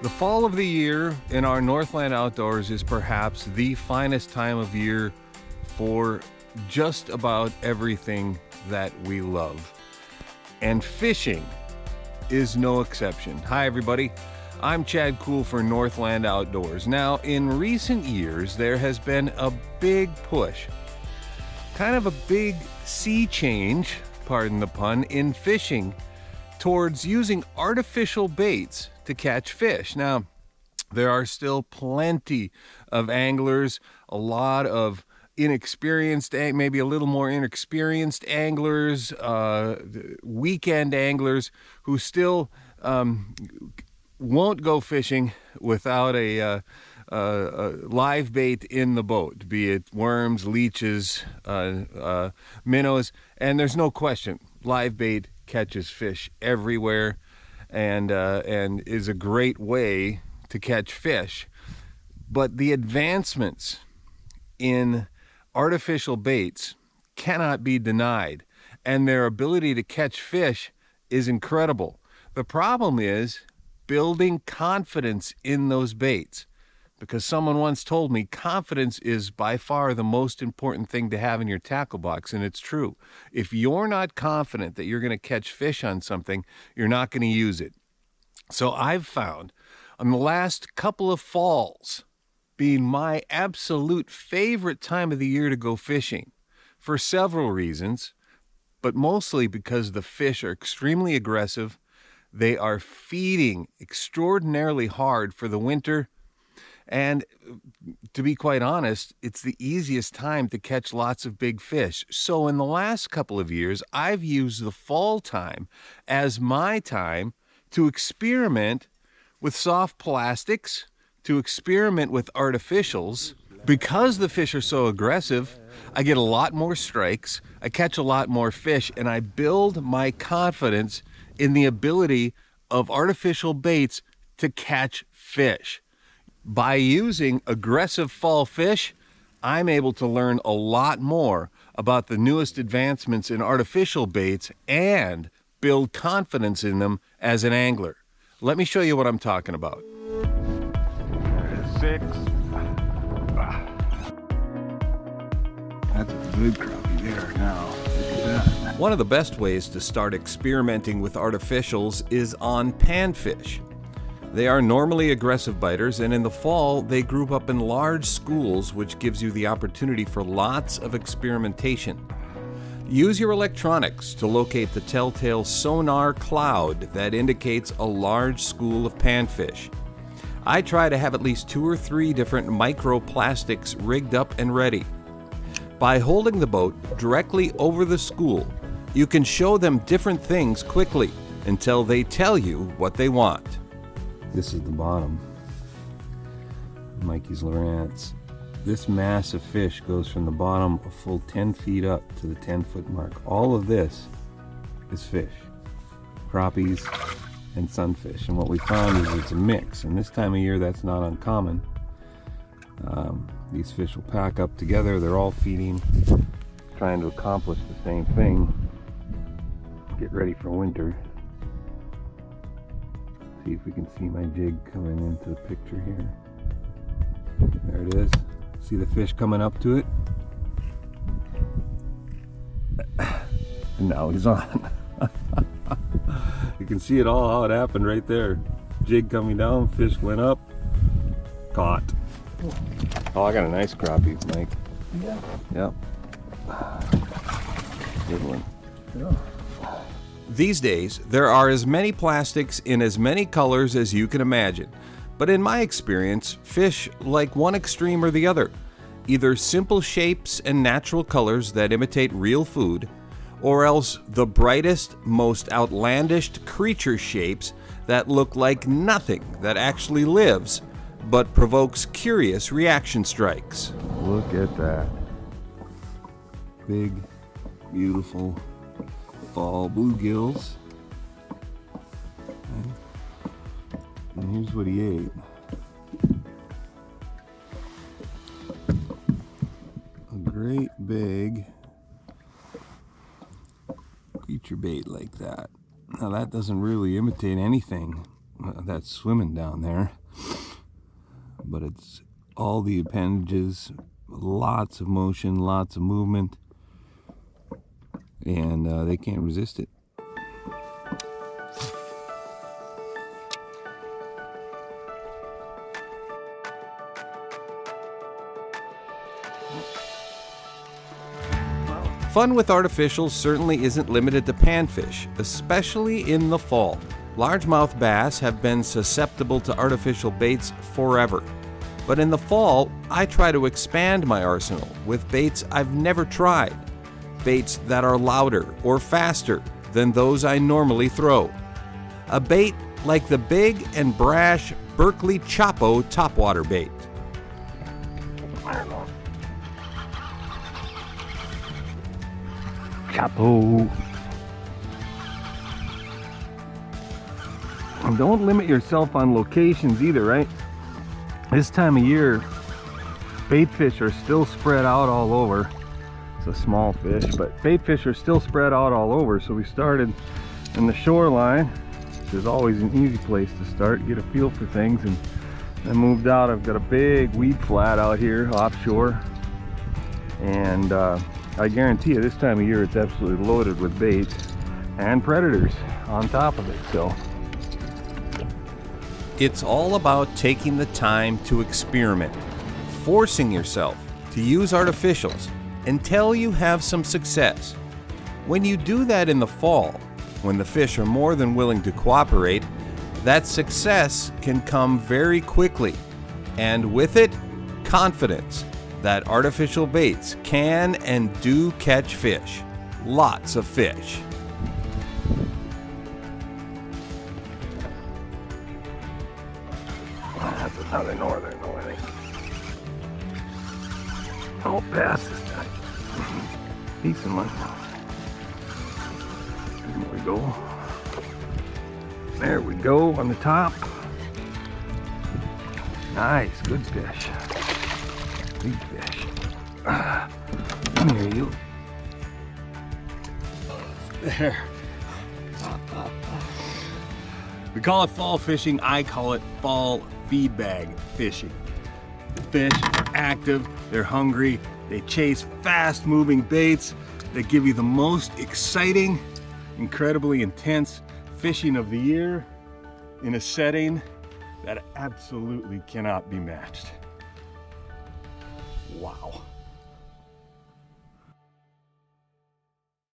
The fall of the year in our Northland Outdoors is perhaps the finest time of year for just about everything that we love. And fishing is no exception. Hi everybody, I'm Chad Koel for Northland Outdoors. Now, in recent years, there has been a big push, kind of a big sea change, pardon the pun, in fishing towards using artificial baits to catch fish. Now, there are still plenty of anglers, a lot of inexperienced, maybe a little more inexperienced anglers, weekend anglers who still won't go fishing without a live bait in the boat, be it worms, leeches, minnows, and there's no question, live bait catches fish everywhere and is a great way to catch fish. But the advancements in artificial baits cannot be denied, and their ability to catch fish is incredible. The problem is building confidence in those baits, because someone once told me confidence is by far the most important thing to have in your tackle box, and it's true. If you're not confident that you're going to catch fish on something, you're not going to use it. So I've found on the last couple of falls being my absolute favorite time of the year to go fishing for several reasons, but mostly because the fish are extremely aggressive. They are feeding extraordinarily hard for the winter. And to be quite honest, it's the easiest time to catch lots of big fish. So in the last couple of years, I've used the fall time as my time to experiment with soft plastics, to experiment with artificials. Because the fish are so aggressive, I get a lot more strikes, I catch a lot more fish, and I build my confidence in the ability of artificial baits to catch fish. By using aggressive fall fish, I'm able to learn a lot more about the newest advancements in artificial baits and build confidence in them as an angler. Let me show you what I'm talking about. There's 6. That's a good crappie there now. Look at that. One of the best ways to start experimenting with artificials is on panfish. They are normally aggressive biters, and in the fall, they group up in large schools, which gives you the opportunity for lots of experimentation. Use your electronics to locate the telltale sonar cloud that indicates a large school of panfish. I try to have at least 2 or 3 different microplastics rigged up and ready. By holding the boat directly over the school, you can show them different things quickly until they tell you what they want. This is the bottom, Mikey's Lowrance. This mass of fish goes from the bottom a full 10 feet up to the 10-foot mark. All of this is fish, crappies and sunfish. And what we found is it's a mix. And this time of year, that's not uncommon. These fish will pack up together. They're all feeding, trying to accomplish the same thing. Get ready for winter. See if we can see my jig coming into the picture here. There it is. See the fish coming up to it? And now he's on. You can see it all, how it happened right there. Jig coming down, fish went up, caught. Oh, I got a nice crappie, Mike. Yeah. Yep. Good one. Yeah. These days, there are as many plastics in as many colors as you can imagine. But in my experience, fish like one extreme or the other. Either simple shapes and natural colors that imitate real food, or else the brightest, most outlandish creature shapes that look like nothing that actually lives, but provokes curious reaction strikes. Look at that. Big, beautiful fall bluegills. And here's what he ate. A great big feature bait like that. Now that doesn't really imitate anything that's swimming down there. But it's all the appendages, lots of motion, lots of movement, and they can't resist it. Fun with artificials certainly isn't limited to panfish, especially in the fall. Largemouth bass have been susceptible to artificial baits forever. But in the fall, I try to expand my arsenal with baits I've never tried. Baits that are louder or faster than those I normally throw. A bait like the big and brash Berkeley Chapo topwater bait. Chapo. And don't limit yourself on locations either, right? This time of year, bait fish are still spread out all over. It's a small fish, but bait fish are still spread out all over. So we started in the shoreline, which is always an easy place to start, get a feel for things, and then moved out. I've got a big weed flat out here offshore, and I guarantee you this time of year it's absolutely loaded with baits and predators on top of it. So it's all about taking the time to experiment, forcing yourself to use artificials until you have some success. When you do that in the fall, when the fish are more than willing to cooperate, that success can come very quickly, and with it, confidence that artificial baits can and do catch fish. Lots of fish. That's another northern, I think. I'll pass this time. Decent one. There we go. There we go on the top. Nice, good fish. Big fish. Come here, you. There. We call it fall fishing. I call it fall feed bag fishing. The fish are active, they're hungry, they chase fast moving baits that give you the most exciting, incredibly intense fishing of the year in a setting that absolutely cannot be matched. Wow.